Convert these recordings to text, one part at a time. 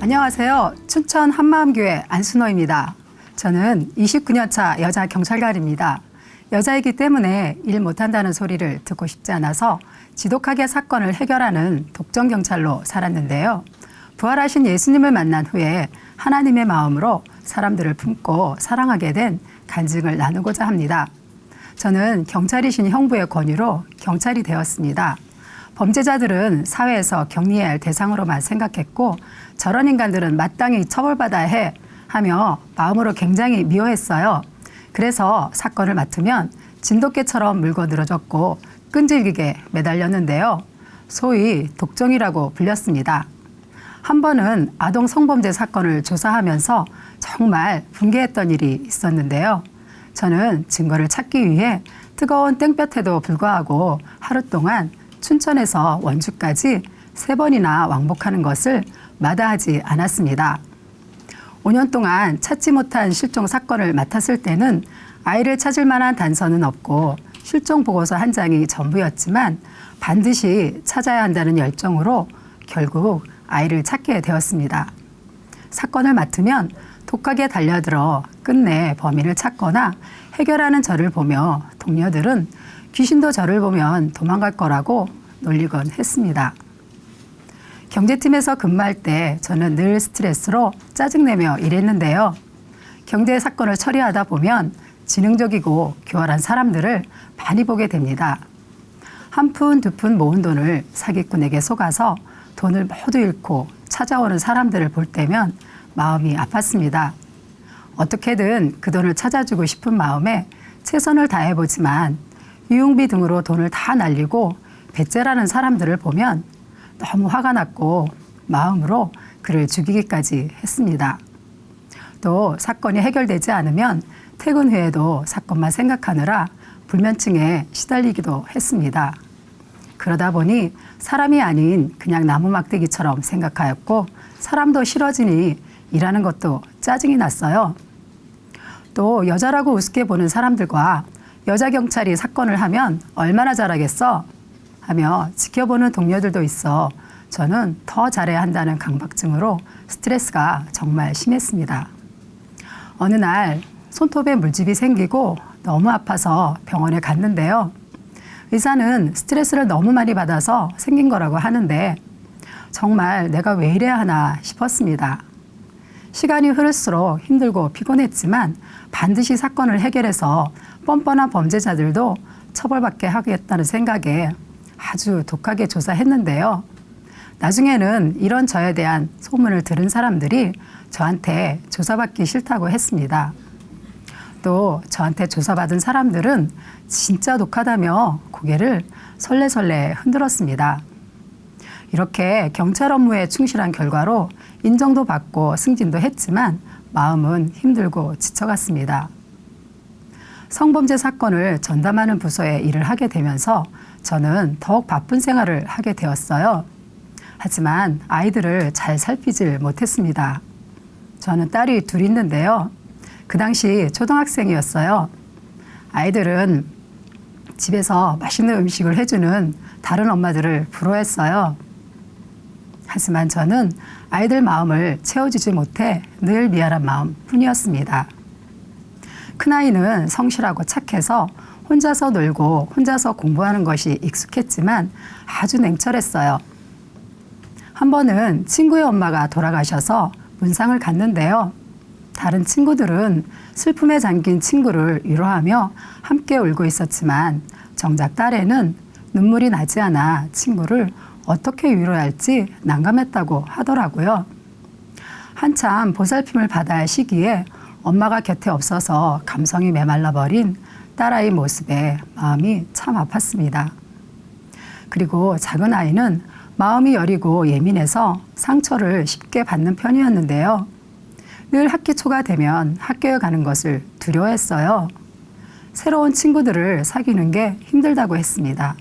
안녕하세요. 춘천 한마음교회 안순호입니다. 저는 29년차 여자 경찰관입니다. 여자이기 때문에 일 못한다는 소리를 듣고 싶지 않아서 지독하게 사건을 해결하는 독점경찰로 살았는데요. 부활하신 예수님을 만난 후에 하나님의 마음으로 사람들을 품고 사랑하게 된 간증을 나누고자 합니다. 저는 경찰이신 형부의 권유로 경찰이 되었습니다. 범죄자들은 사회에서 격리해야 할 대상으로만 생각했고 저런 인간들은 마땅히 처벌받아야 해 하며 마음으로 굉장히 미워했어요. 그래서 사건을 맡으면 진돗개처럼 물고 늘어졌고 끈질기게 매달렸는데요. 소위 독종이라고 불렸습니다. 한 번은 아동 성범죄 사건을 조사하면서 정말 분개했던 일이 있었는데요. 저는 증거를 찾기 위해 뜨거운 땡볕에도 불구하고 하루 동안 춘천에서 원주까지 3번이나 왕복하는 것을 마다하지 않았습니다. 5년 동안 찾지 못한 실종 사건을 맡았을 때는 아이를 찾을 만한 단서는 없고 실종 보고서 한 장이 전부였지만 반드시 찾아야 한다는 열정으로 결국 아이를 찾게 되었습니다. 사건을 맡으면 독하게 달려들어 끝내 범인을 찾거나 해결하는 저를 보며 동료들은 귀신도 저를 보면 도망갈 거라고 놀리곤 했습니다. 경제팀에서 근무할 때 저는 늘 스트레스로 짜증내며 일했는데요. 경제 사건을 처리하다 보면 지능적이고 교활한 사람들을 많이 보게 됩니다. 한 푼, 두 푼 모은 돈을 사기꾼에게 속아서 돈을 모두 잃고 찾아오는 사람들을 볼 때면 마음이 아팠습니다. 어떻게든 그 돈을 찾아주고 싶은 마음에 최선을 다해보지만 유흥비 등으로 돈을 다 날리고 배째라는 사람들을 보면 너무 화가 났고 마음으로 그를 죽이기까지 했습니다. 또 사건이 해결되지 않으면 퇴근 후에도 사건만 생각하느라 불면증에 시달리기도 했습니다. 그러다 보니 사람이 아닌 그냥 나무 막대기처럼 생각하였고 사람도 싫어지니 일하는 것도 짜증이 났어요. 또 여자라고 우습게 보는 사람들과 여자 경찰이 사건을 하면 얼마나 잘하겠어? 하며 지켜보는 동료들도 있어 저는 더 잘해야 한다는 강박증으로 스트레스가 정말 심했습니다. 어느 날 손톱에 물집이 생기고 너무 아파서 병원에 갔는데요. 의사는 스트레스를 너무 많이 받아서 생긴 거라고 하는데 정말 내가 왜 이래야 하나 싶었습니다. 시간이 흐를수록 힘들고 피곤했지만 반드시 사건을 해결해서 뻔뻔한 범죄자들도 처벌받게 하겠다는 생각에 아주 독하게 조사했는데요. 나중에는 이런 저에 대한 소문을 들은 사람들이 저한테 조사받기 싫다고 했습니다. 또 저한테 조사받은 사람들은 진짜 독하다며 고개를 설레설레 흔들었습니다. 이렇게 경찰 업무에 충실한 결과로 인정도 받고 승진도 했지만 마음은 힘들고 지쳐갔습니다. 성범죄 사건을 전담하는 부서에 일을 하게 되면서 저는 더욱 바쁜 생활을 하게 되었어요. 하지만 아이들을 잘 살피질 못했습니다. 저는 딸이 둘 있는데요. 그 당시 초등학생이었어요. 아이들은 집에서 맛있는 음식을 해주는 다른 엄마들을 부러워했어요. 하지만 저는 아이들 마음을 채워주지 못해 늘 미안한 마음 뿐이었습니다. 큰아이는 성실하고 착해서 혼자서 놀고 혼자서 공부하는 것이 익숙했지만 아주 냉철했어요. 한 번은 친구의 엄마가 돌아가셔서 문상을 갔는데요. 다른 친구들은 슬픔에 잠긴 친구를 위로하며 함께 울고 있었지만 정작 딸애는 눈물이 나지 않아 친구를 어떻게 위로해야 할지 난감했다고 하더라고요. 한참 보살핌을 받아야 할 시기에 엄마가 곁에 없어서 감성이 메말라버린 딸아이 모습에 마음이 참 아팠습니다. 그리고 작은 아이는 마음이 여리고 예민해서 상처를 쉽게 받는 편이었는데요. 늘 학기 초가 되면 학교에 가는 것을 두려워했어요. 새로운 친구들을 사귀는 게 힘들다고 했습니다.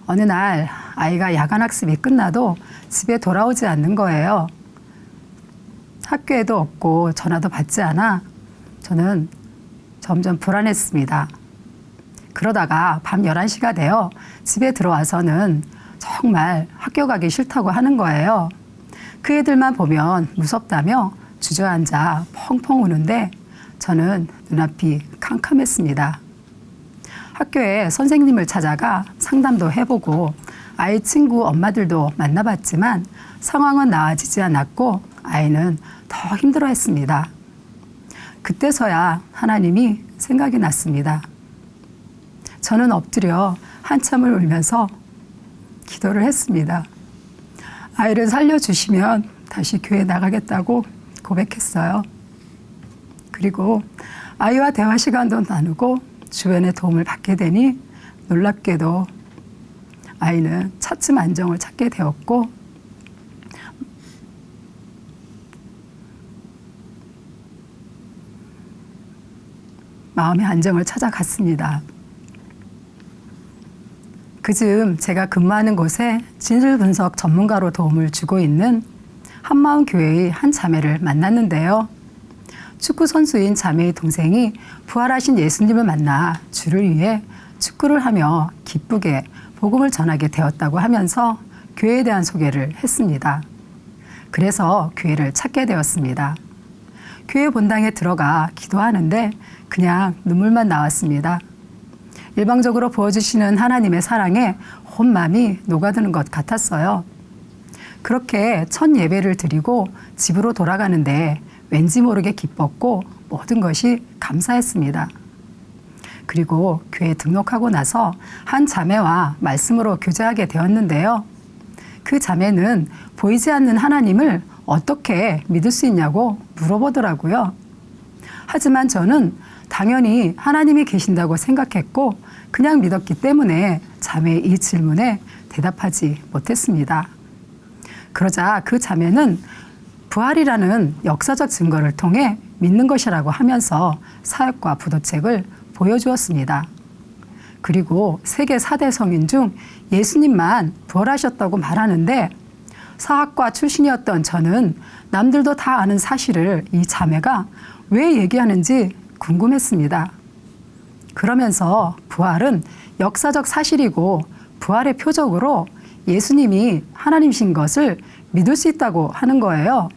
어느 날 아이가 야간 학습이 끝나도 집에 돌아오지 않는 거예요. 학교에도 없고 전화도 받지 않아 저는 점점 불안했습니다. 그러다가 밤 11시가 되어 집에 들어와서는 정말 학교 가기 싫다고 하는 거예요. 그 애들만 보면 무섭다며 주저앉아 펑펑 우는데 저는 눈앞이 캄캄했습니다. 학교에 선생님을 찾아가 상담도 해보고 아이 친구 엄마들도 만나봤지만 상황은 나아지지 않았고 아이는 더 힘들어했습니다. 그때서야 하나님이 생각이 났습니다. 저는 엎드려 한참을 울면서 기도를 했습니다. 아이를 살려주시면 다시 교회 나가겠다고 고백했어요. 그리고 아이와 대화 시간도 나누고 주변의 도움을 받게 되니 놀랍게도 아이는 차츰 안정을 찾게 되었고 마음의 안정을 찾아갔습니다. 그즈음 제가 근무하는 곳에 진술 분석 전문가로 도움을 주고 있는 한마음 교회의 한 자매를 만났는데요. 축구 선수인 자매의 동생이 부활하신 예수님을 만나 주를 위해 축구를 하며 기쁘게 복음을 전하게 되었다고 하면서 교회에 대한 소개를 했습니다. 그래서 교회를 찾게 되었습니다. 교회 본당에 들어가 기도하는데 그냥 눈물만 나왔습니다. 일방적으로 부어주시는 하나님의 사랑에 온 마음이 녹아드는 것 같았어요. 그렇게 첫 예배를 드리고 집으로 돌아가는데 왠지 모르게 기뻤고 모든 것이 감사했습니다. 그리고 교회에 등록하고 나서 한 자매와 말씀으로 교제하게 되었는데요. 그 자매는 보이지 않는 하나님을 어떻게 믿을 수 있냐고 물어보더라고요. 하지만 저는 당연히 하나님이 계신다고 생각했고 그냥 믿었기 때문에 자매의 이 질문에 대답하지 못했습니다. 그러자 그 자매는 부활이라는 역사적 증거를 통해 믿는 것이라고 하면서 사역과 부도책을 보여주었습니다. 그리고 세계 4대 성인 중 예수님만 부활하셨다고 말하는데 사학과 출신이었던 저는 남들도 다 아는 사실을 이 자매가 왜 얘기하는지 궁금했습니다. 그러면서 부활은 역사적 사실이고 부활의 표적으로 예수님이 하나님이신 것을 믿을 수 있다고 하는 거예요.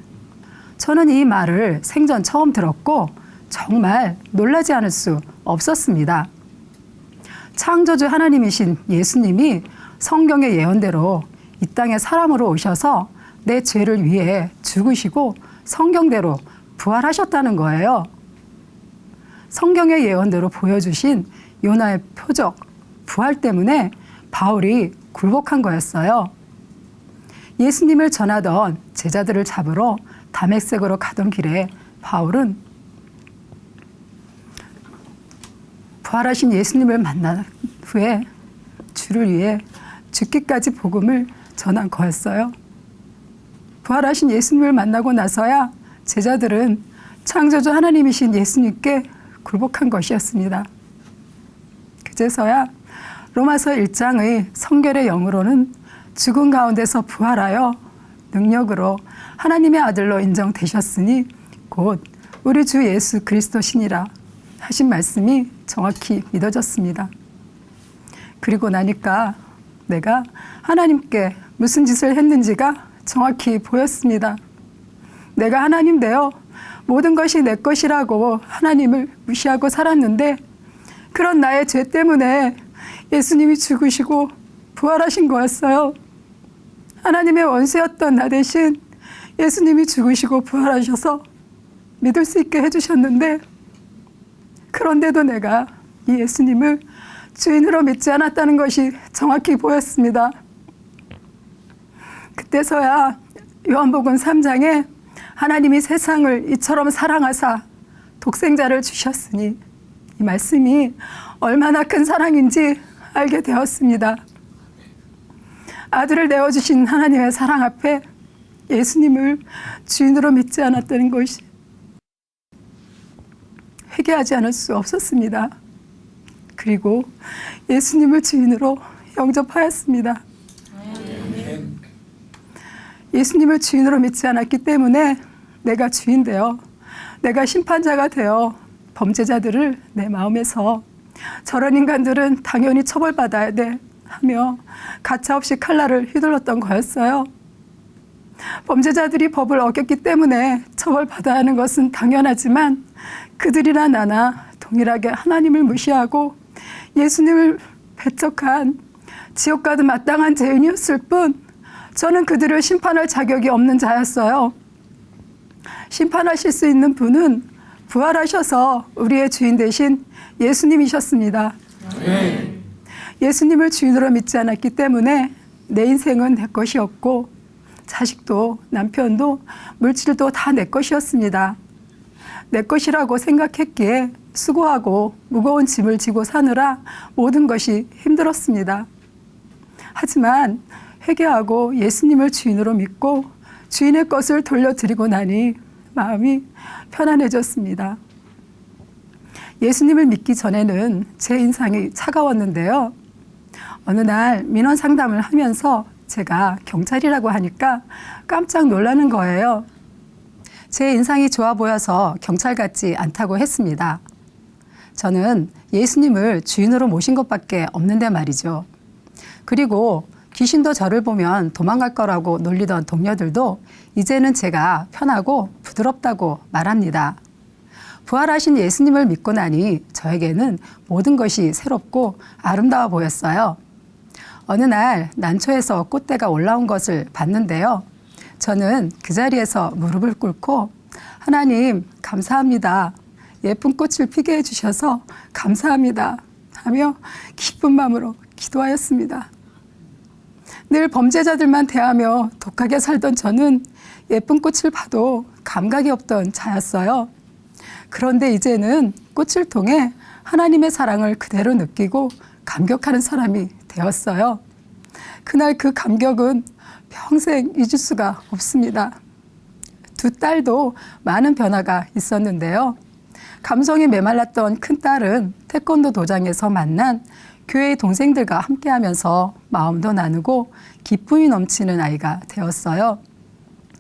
저는 이 말을 생전 처음 들었고 정말 놀라지 않을 수 없었습니다. 창조주 하나님이신 예수님이 성경의 예언대로 이 땅에 사람으로 오셔서 내 죄를 위해 죽으시고 성경대로 부활하셨다는 거예요. 성경의 예언대로 보여주신 요나의 표적, 부활 때문에 바울이 굴복한 거였어요. 예수님을 전하던 제자들을 잡으러 다메섹으로 가던 길에 바울은 부활하신 예수님을 만난 후에 주를 위해 죽기까지 복음을 전한 거였어요. 부활하신 예수님을 만나고 나서야 제자들은 창조주 하나님이신 예수님께 굴복한 것이었습니다. 그제서야 로마서 1장의 성결의 영으로는 죽은 가운데서 부활하여 능력으로 하나님의 아들로 인정되셨으니 곧 우리 주 예수 그리스도시니라 하신 말씀이 정확히 믿어졌습니다. 그리고 나니까 내가 하나님께 무슨 짓을 했는지가 정확히 보였습니다. 내가 하나님 되어 모든 것이 내 것이라고 하나님을 무시하고 살았는데 그런 나의 죄 때문에 예수님이 죽으시고 부활하신 거였어요. 하나님의 원수였던 나 대신 예수님이 죽으시고 부활하셔서 믿을 수 있게 해주셨는데 그런데도 내가 이 예수님을 주인으로 믿지 않았다는 것이 정확히 보였습니다. 그때서야 요한복음 3장에 하나님이 세상을 이처럼 사랑하사 독생자를 주셨으니 이 말씀이 얼마나 큰 사랑인지 알게 되었습니다. 아들을 내어주신 하나님의 사랑 앞에 예수님을 주인으로 믿지 않았다는 것이 회개하지 않을 수 없었습니다. 그리고 예수님을 주인으로 영접하였습니다. 예수님을 주인으로 믿지 않았기 때문에 내가 주인 되어 내가 심판자가 되어 범죄자들을 내 마음에서 저런 인간들은 당연히 처벌받아야 돼 하며 가차없이 칼날을 휘둘렀던 거였어요. 범죄자들이 법을 어겼기 때문에 처벌받아야 하는 것은 당연하지만 그들이나 나나 동일하게 하나님을 무시하고 예수님을 배척한 지옥 가도 마땅한 죄인이었을 뿐 저는 그들을 심판할 자격이 없는 자였어요. 심판하실 수 있는 분은 부활하셔서 우리의 주인 되신 예수님이셨습니다. 예수님을 주인으로 믿지 않았기 때문에 내 인생은 내 것이었고 자식도 남편도 물질도 다 내 것이었습니다. 내 것이라고 생각했기에 수고하고 무거운 짐을 지고 사느라 모든 것이 힘들었습니다. 하지만 회개하고 예수님을 주인으로 믿고 주인의 것을 돌려드리고 나니 마음이 편안해졌습니다. 예수님을 믿기 전에는 제 인상이 차가웠는데요. 어느 날 민원 상담을 하면서 제가 경찰이라고 하니까 깜짝 놀라는 거예요. 제 인상이 좋아 보여서 경찰 같지 않다고 했습니다. 저는 예수님을 주인으로 모신 것밖에 없는데 말이죠. 그리고 귀신도 저를 보면 도망갈 거라고 놀리던 동료들도 이제는 제가 편하고 부드럽다고 말합니다. 부활하신 예수님을 믿고 나니 저에게는 모든 것이 새롭고 아름다워 보였어요. 어느 날 난초에서 꽃대가 올라온 것을 봤는데요. 저는 그 자리에서 무릎을 꿇고 하나님 감사합니다. 예쁜 꽃을 피게 해주셔서 감사합니다 하며 기쁜 마음으로 기도하였습니다. 늘 범죄자들만 대하며 독하게 살던 저는 예쁜 꽃을 봐도 감각이 없던 자였어요. 그런데 이제는 꽃을 통해 하나님의 사랑을 그대로 느끼고 감격하는 사람이 되었어요. 그날 그 감격은 평생 잊을 수가 없습니다. 두 딸도 많은 변화가 있었는데요. 감성이 메말랐던 큰딸은 태권도 도장에서 만난 교회의 동생들과 함께하면서 마음도 나누고 기쁨이 넘치는 아이가 되었어요.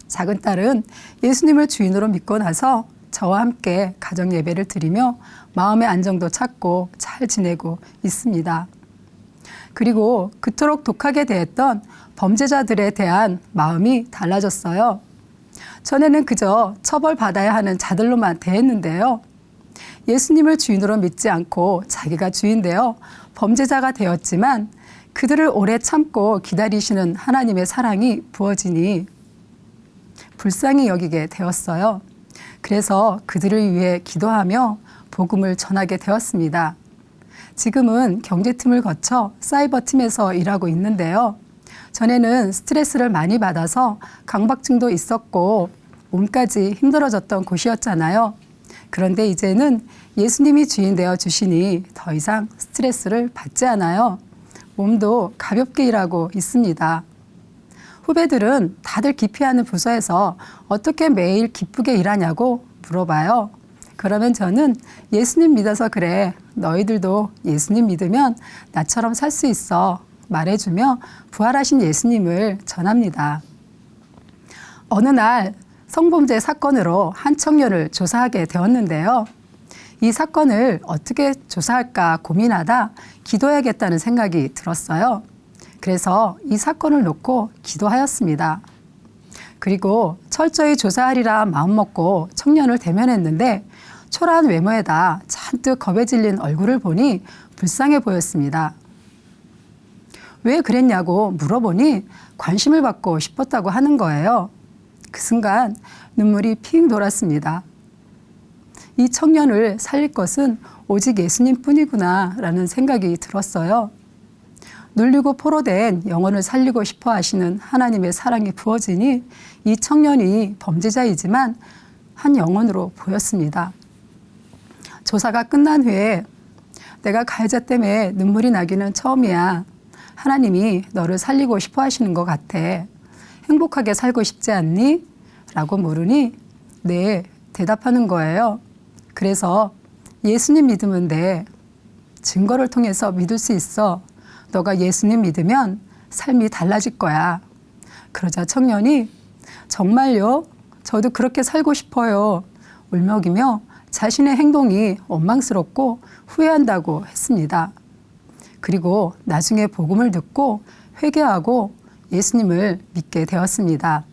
작은 딸은 예수님을 주인으로 믿고 나서 저와 함께 가정 예배를 드리며 마음의 안정도 찾고 잘 지내고 있습니다. 그리고 그토록 독하게 대했던 범죄자들에 대한 마음이 달라졌어요. 전에는 그저 처벌받아야 하는 자들로만 대했는데요. 예수님을 주인으로 믿지 않고 자기가 주인 되어 범죄자가 되었지만 그들을 오래 참고 기다리시는 하나님의 사랑이 부어지니 불쌍히 여기게 되었어요. 그래서 그들을 위해 기도하며 복음을 전하게 되었습니다. 지금은 경제팀을 거쳐 사이버팀에서 일하고 있는데요. 전에는 스트레스를 많이 받아서 강박증도 있었고 몸까지 힘들어졌던 곳이었잖아요. 그런데 이제는 예수님이 주인 되어 주시니 더 이상 스트레스를 받지 않아요. 몸도 가볍게 일하고 있습니다. 후배들은 다들 기피하는 부서에서 어떻게 매일 기쁘게 일하냐고 물어봐요. 그러면 저는 예수님 믿어서 그래. 너희들도 예수님 믿으면 나처럼 살 수 있어. 말해주며 부활하신 예수님을 전합니다. 어느 날 성범죄 사건으로 한 청년을 조사하게 되었는데요. 이 사건을 어떻게 조사할까 고민하다 기도해야겠다는 생각이 들었어요. 그래서 이 사건을 놓고 기도하였습니다. 그리고 철저히 조사하리라 마음먹고 청년을 대면했는데 초라한 외모에다 잔뜩 겁에 질린 얼굴을 보니 불쌍해 보였습니다. 왜 그랬냐고 물어보니 관심을 받고 싶었다고 하는 거예요. 그 순간 눈물이 핑 돌았습니다. 이 청년을 살릴 것은 오직 예수님뿐이구나 라는 생각이 들었어요. 눌리고 포로된 영혼을 살리고 싶어 하시는 하나님의 사랑이 부어지니 이 청년이 범죄자이지만 한 영혼으로 보였습니다. 조사가 끝난 후에 내가 가해자 때문에 눈물이 나기는 처음이야. 하나님이 너를 살리고 싶어 하시는 것 같아. 행복하게 살고 싶지 않니? 라고 물으니 네, 대답하는 거예요. 그래서 예수님 믿으면 돼. 증거를 통해서 믿을 수 있어. 너가 예수님 믿으면 삶이 달라질 거야. 그러자 청년이 정말요? 저도 그렇게 살고 싶어요. 울먹이며 자신의 행동이 원망스럽고 후회한다고 했습니다. 그리고 나중에 복음을 듣고 회개하고 예수님을 믿게 되었습니다.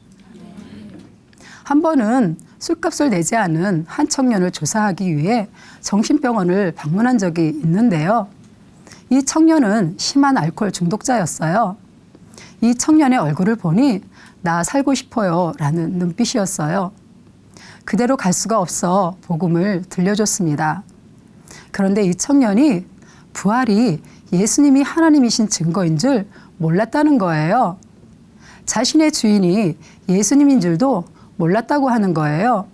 한 번은 술값을 내지 않은 한 청년을 조사하기 위해 정신병원을 방문한 적이 있는데요. 이 청년은 심한 알코올 중독자였어요. 이 청년의 얼굴을 보니 나 살고 싶어요 라는 눈빛이었어요. 그대로 갈 수가 없어 복음을 들려줬습니다. 그런데 이 청년이 부활이 예수님이 하나님이신 증거인 줄 몰랐다는 거예요. 자신의 주인이 예수님인 줄도 몰랐다고 하는 거예요.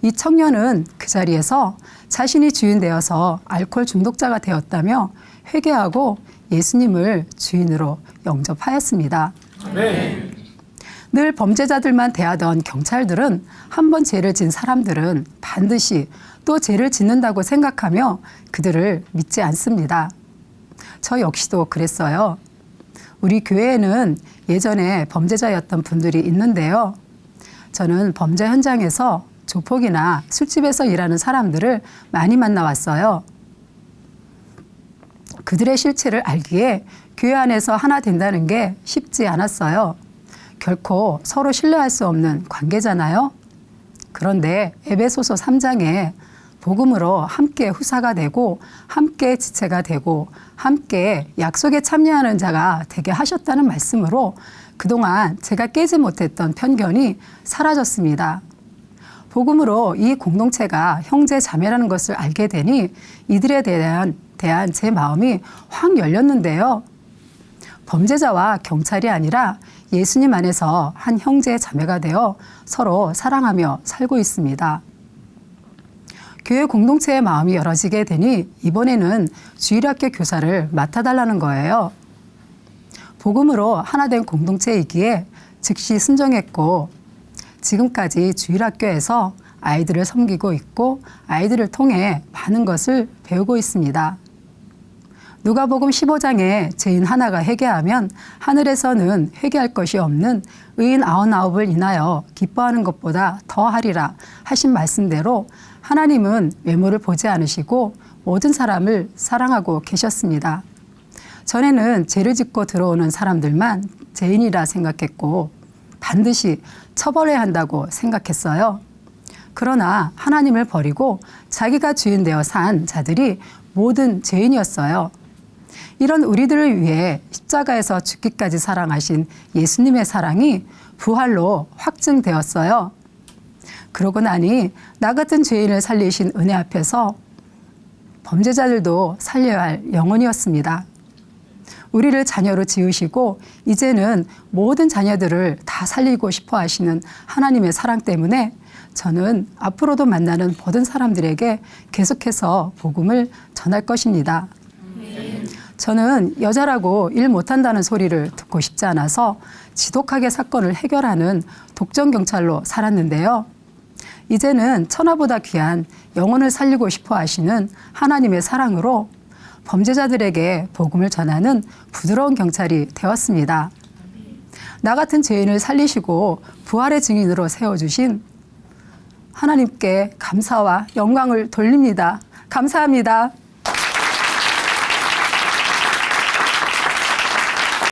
이 청년은 그 자리에서 자신이 주인 되어서 알코올 중독자가 되었다며 회개하고 예수님을 주인으로 영접하였습니다. 네. 늘 범죄자들만 대하던 경찰들은 한 번 죄를 진 사람들은 반드시 또 죄를 짓는다고 생각하며 그들을 믿지 않습니다. 저 역시도 그랬어요. 우리 교회에는 예전에 범죄자였던 분들이 있는데요. 저는 범죄 현장에서 조폭이나 술집에서 일하는 사람들을 많이 만나왔어요. 그들의 실체를 알기에 교회 안에서 하나 된다는 게 쉽지 않았어요. 결코 서로 신뢰할 수 없는 관계잖아요. 그런데 에베소서 3장에 복음으로 함께 후사가 되고 함께 지체가 되고 함께 약속에 참여하는 자가 되게 하셨다는 말씀으로 그동안 제가 깨지 못했던 편견이 사라졌습니다. 복음으로 이 공동체가 형제 자매라는 것을 알게 되니 이들에 대한 제 마음이 확 열렸는데요. 범죄자와 경찰이 아니라 예수님 안에서 한 형제 자매가 되어 서로 사랑하며 살고 있습니다. 교회 공동체의 마음이 열어지게 되니 이번에는 주일학교 교사를 맡아달라는 거예요. 복음으로 하나 된 공동체이기에 즉시 순종했고 지금까지 주일학교에서 아이들을 섬기고 있고 아이들을 통해 많은 것을 배우고 있습니다. 누가복음 15장에 죄인 하나가 회개하면 하늘에서는 회개할 것이 없는 의인 99을 인하여 기뻐하는 것보다 더하리라 하신 말씀대로 하나님은 외모를 보지 않으시고 모든 사람을 사랑하고 계셨습니다. 전에는 죄를 짓고 들어오는 사람들만 죄인이라 생각했고 반드시 처벌해야 한다고 생각했어요. 그러나 하나님을 버리고 자기가 주인 되어 산 자들이 모든 죄인이었어요. 이런 우리들을 위해 십자가에서 죽기까지 사랑하신 예수님의 사랑이 부활로 확증되었어요. 그러고 나니 나 같은 죄인을 살리신 은혜 앞에서 범죄자들도 살려야 할 영혼이었습니다. 우리를 자녀로 지으시고 이제는 모든 자녀들을 다 살리고 싶어 하시는 하나님의 사랑 때문에 저는 앞으로도 만나는 모든 사람들에게 계속해서 복음을 전할 것입니다. 저는 여자라고 일 못한다는 소리를 듣고 싶지 않아서 지독하게 사건을 해결하는 독점경찰로 살았는데요. 이제는 천하보다 귀한 영혼을 살리고 싶어 하시는 하나님의 사랑으로 범죄자들에게 복음을 전하는 부드러운 경찰이 되었습니다. 나 같은 죄인을 살리시고 부활의 증인으로 세워주신 하나님께 감사와 영광을 돌립니다. 감사합니다.